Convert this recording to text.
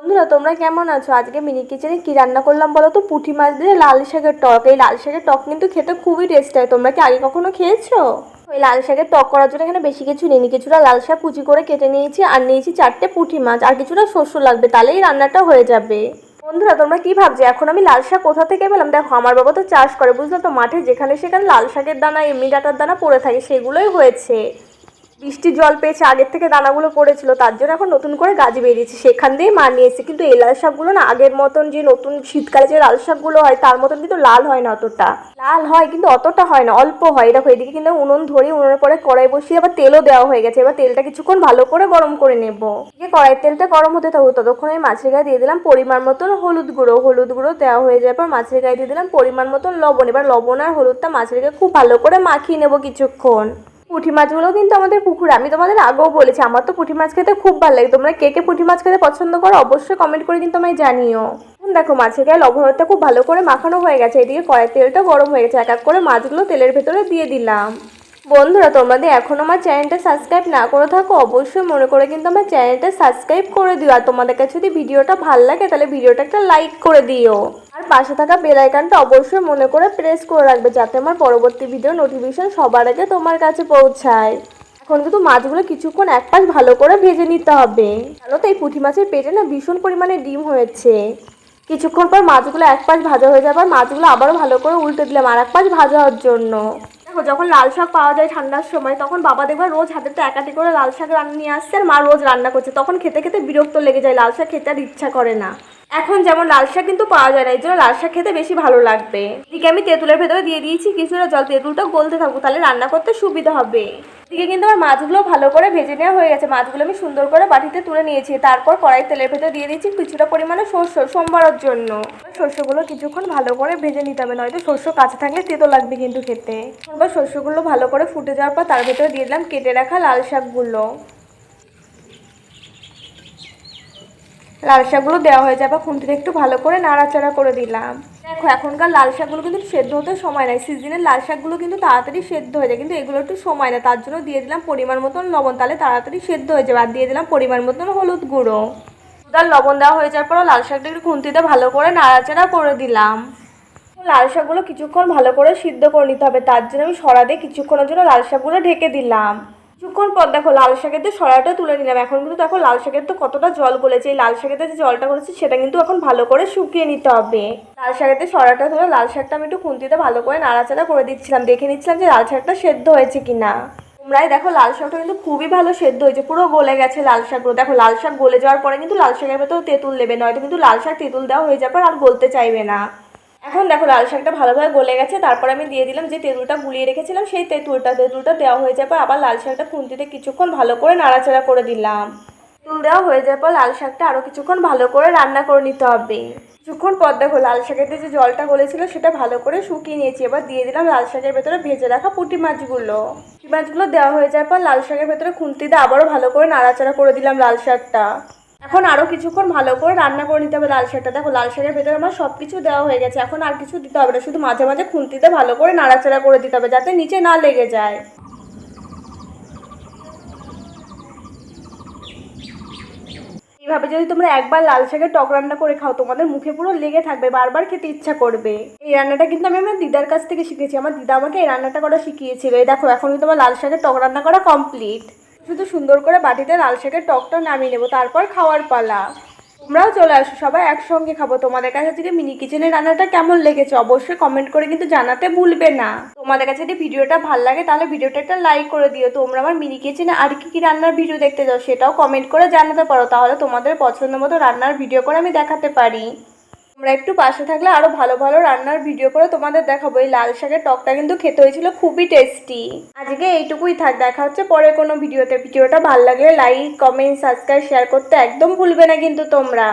বন্ধুরা তোমরা কেমন আছো? আজকে মিনি কিচেনে কি রান্না করলাম বলো তো? পুঁটি মাছ দিয়ে লাল শাকের টক। এই লাল শাকের টক কিন্তু খেতে খুবই টেস্টি হয়। তোমরা কি আগে কখনো খেয়েছো? ওই লাল শাকের টক করার জন্য এখানে বেশি কিছু নিইনি। কিছুটা লাল শাক কুচি করে কেটে নিয়েছি, আর নিয়েছি 4টে পুঁটি মাছ, আর কিছুটা শস্য লাগবে, তাহলেই রান্নাটা হয়ে যাবে। বন্ধুরা তোমরা কি ভাবছো এখন আমি লাল শাক কোথা থেকে পেলাম? দেখো, আমার বাবা তো চাষ করে, বুঝলো তো, মাঠে যেখানে সেখানে লাল শাকের দানা, এমনি ডাঁটার দানা পড়ে থাকে, সেগুলোই হয়েছে। বৃষ্টির জল পেয়েছে, আগের থেকে দানাগুলো পড়েছিল, তার জন্য এখন নতুন করে গাছ বেরিয়েছে, সেখান দিয়েই মা নিয়ে এসেছে। কিন্তু এই লাল শাকগুলো না আগের মতন, যে নতুন শীতকালে যে লাল শাকগুলো হয় তার মতন কিন্তু লাল হয় না। অতটা লাল হয় কিন্তু অতটা হয় না, অল্প হয়। দেখো এদিকে কিন্তু উনুন ধরে, উনুনের পরে কড়াই বসিয়ে আবার তেলও দেওয়া হয়ে গেছে। এবার তেলটা কিছুক্ষণ ভালো করে গরম করে নেব। যে কড়াইয়ের তেলটা গরম হতে থাকুক, ততক্ষণ আমি মাছের গায়ে দিয়ে দিলাম পরিমাণ মতন হলুদ গুঁড়ো। হলুদ গুঁড়ো দেওয়া হয়ে যাওয়ার পর মাছের গায়ে দিয়ে দিলাম পরিমাণ মতন লবণ। এবার লবণ আর হলুদটা মাছের গায়ে খুব ভালো করে মাখিয়ে নেবো কিছুক্ষণ। পুঁটি মাছগুলো কিন্তু আমাদের পুকুরে, আমি তোমাদের আগেও বলেছি আমার তো পুঁটি মাছ খেতে খুব ভালো লাগে। তোমরা কে কে পুঁটি মাছ খেতে পছন্দ করো অবশ্যই কমেন্ট করে কিন্তু আমায় জানিও। দেখো মাছের গায়ে লবণটা খুব ভালো করে মাখানো হয়ে গেছে, এদিকে কড়াই তেলটা গরম হয়ে গেছে, এক এক করে মাছগুলো তেলের ভেতরে দিয়ে দিলাম। বন্ধুরা তোমাদের এখন আমার চ্যানেলটা সাবস্ক্রাইব না করে থাকো, অবশ্যই মনে করে কিন্তু আমার চ্যানেলটা সাবস্ক্রাইব করে দিও। আর তোমাদের কাছে যদি ভিডিওটা ভালো লাগে তাহলে ভিডিওটা একটা লাইক করে দিও। আর পাশে থাকা বেল আইকনটা অবশ্যই মনে করে প্রেস করে রাখবে, যাতে আমার পরবর্তী ভিডিও নোটিফিকেশন সবার আগে তোমার কাছে পৌঁছায়। এখন কিন্তু মাছগুলো কিছুক্ষণ এক পাশ ভালো করে ভেজে নিতে হবে। জানো তো এই পুঁটি মাছের পেটে না ভীষণ পরিমাণে ডিম হয়েছে। কিছুক্ষণ পর মাছগুলো এক পাশ ভাজা হয়ে যাবার মাছগুলো আবারও ভালো করে উল্টে দিলাম আর এক পাশ ভাজা হওয়ার জন্য। দেখো যখন লাল শাক পাওয়া যায় ঠান্ডার সময়, তখন বাবা দেখবে রোজ হাতেতে একাটি করে লাল শাক রান্না নিয়ে আসছে, আর মা রোজ রান্না করছে। তখন খেতে খেতে বিরক্ত লেগে যায়, লাল শাক খেতে আর ইচ্ছা করে না। এখন যেমন লাল শাক কিন্তু পাওয়া যায় না, এই জন্য লাল শাক খেতে বেশি ভালো লাগবে। এদিকে আমি তেঁতুলের ভেতরে দিয়ে দিয়েছি কিছুটা জল, তেঁতুলটা গলতে থাকবো, তাহলে রান্না করতে সুবিধা হবে। এদিকে কিন্তু আমার মাছগুলো ভালো করে ভেজে নেওয়া হয়ে গেছে। মাছগুলো আমি সুন্দর করে বাটিতে তুলে নিয়েছি। তারপর কড়াই তেলের ভেতরে দিয়ে দিয়েছি কিছুটা পরিমাণে শস্য সোমবারের জন্য। শস্যগুলো কিছুক্ষণ ভালো করে ভেজে নিতে হবে, নয়তো শস্য কাঁচা থাকলে তেতো লাগবে কিন্তু খেতে। এবার শস্যগুলো ভালো করে ফুটে যাওয়ার পর তার ভেতরে দিয়ে দিলাম কেটে রাখা লাল শাকগুলো। লাল শাকগুলো দেওয়া হয়ে যাবে, খুন্তিতে একটু ভালো করে নাড়াচাড়া করে দিলাম। দেখো এখনকার লাল শাকগুলো কিন্তু সেদ্ধ হতে সময় নেয়, সিজনের লাল শাকগুলো কিন্তু তাড়াতাড়ি সেদ্ধ হয়ে যায়, কিন্তু এগুলো একটু সময় নেয়। তার জন্য দিয়ে দিলাম পরিমাণ মতন লবণ, তাহলে তাড়াতাড়ি সেদ্ধ হয়ে যাবে। আর দিয়ে দিলাম পরিমাণ মতন হলুদ গুঁড়ো। তার লবণ দেওয়া হয়ে যাওয়ার পর লাল শাকটা একটু খুন্তিতে ভালো করে নাড়াচাড়া করে দিলাম। লাল শাকগুলো কিছুক্ষণ ভালো করে সিদ্ধ করে নিতে হবে, তার জন্য আমি সরা দিয়ে কিছুক্ষণের জন্য লাল শাকগুলো ঢেকে দিলাম। কিছুক্ষণ পর দেখো লাল শাকের দিয়ে সরাটা তুলে নিলাম। এখন কিন্তু দেখো লাল শাকের তো কতটা জল গলেছে, এই লাল শাকের যে জলটা গলেছে সেটা কিন্তু এখন ভালো করে শুকিয়ে নিতে হবে। লাল শাকের দিয়ে সরাটা তুলে লাল শাকটা আমি একটু খুন্তিতে ভালো করে নাড়াচাড়া করে দিচ্ছিলাম, দেখে নিচ্ছিলাম যে লাল শাকটা সেদ্ধ হয়েছে কিনা। তোমরাই দেখো লাল শাকটা কিন্তু খুবই ভালো সেদ্ধ হয়েছে, পুরো গলে গেছে লাল শাকগুলো। দেখো লাল শাক গলে যাওয়ার পরে কিন্তু লাল শাকের ভেতর তেঁতুল দেবে, নয়তো কিন্তু লাল শাক তেঁতুল দেওয়া হয়ে যাওয়ার পর আর গলতে চাইবে না। এখন দেখো লাল শাকটা ভালোভাবে গলে গেছে, তারপর আমি দিয়ে দিলাম যে তেঁতুলটা গুলিয়ে রেখেছিলাম সেই তেঁতুলটা দেওয়া হয়ে যাবে। আবার লাল শাকটা খুন্তিতে কিছুক্ষণ ভালো করে নাড়াচাড়া করে দিলাম। তেঁতুল দেওয়া হয়ে যাওয়ার পর লাল শাকটা আরও কিছুক্ষণ ভালো করে রান্না করে নিতে হবে। কিছুক্ষণ পর দেখো লাল শাকের যে জলটা গলেছিল সেটা ভালো করে শুকিয়ে নিয়েছি। এবার দিয়ে দিলাম লাল শাকের ভেতরে ভেজে রাখা পুঁটি মাছগুলো। পুঁটি মাছগুলো দেওয়া হয়ে যাওয়ার পর লাল শাকের ভেতরে খুন্তিতে আবারও ভালো করে নাড়াচাড়া করে দিলাম লাল শাকটা। এখন আরও কিছুক্ষণ ভালো করে রান্না করে নিতে হবে লাল শাকটা। দেখো লাল শাকের ভেতরে আমার সব কিছু দেওয়া হয়ে গেছে, এখন আর কিছু দিতে হবে না, শুধু মাঝে মাঝে খুন্তিতে ভালো করে নাড়াচাড়া করে দিতে হবে যাতে নিচে না লেগে যায়। এইভাবে যদি তোমরা একবার লাল শাকের টক রান্না করে খাও, তোমাদের মুখে পুরো লেগে থাকবে, বারবার খেতে ইচ্ছা করবে। এই রান্নাটা কিন্তু আমি আমার দিদার কাছ থেকে শিখেছি, আমার দিদা আমাকে এই রান্নাটা করা শিখিয়েছিল। এই দেখো এখন কিন্তু আমার লাল শাকের টক রান্না করা কমপ্লিট। শুধু সুন্দর করে বাটিতে লাল শাকের টকটা নামিয়ে নেবো, তারপর খাওয়ার পালা। তোমরাও চলে আসো, সবাই একসঙ্গে খাবো। তোমাদের কাছে আজকে মিনি কিচেনের রান্নাটা কেমন লেগেছে অবশ্যই কমেন্ট করে কিন্তু জানাতে ভুলবে না। তোমাদের কাছে যদি ভিডিওটা ভালো লাগে তাহলে ভিডিওটা একটা লাইক করে দিও। তোমরা আমার মিনি কিচেনে আর কি কি রান্নার ভিডিও দেখতে চাও সেটাও কমেন্ট করে জানাতে পারো, তাহলে তোমাদের পছন্দ মতো রান্নার ভিডিও করে আমি দেখাতে পারি। তোমরা একটু পাশে থাকলে আরও ভালো ভালো রান্নার ভিডিও করে তোমাদের দেখাবো। এই লাল শাকের টকটা কিন্তু খেতে হয়েছিল খুবই টেস্টি। আজকে এইটুকুই থাক, দেখা হচ্ছে পরে কোনো ভিডিওতে। ভিডিওটা ভালো লাগলে লাইক কমেন্ট সাবস্ক্রাইব শেয়ার করতে একদম ভুলবে না কিন্তু তোমরা।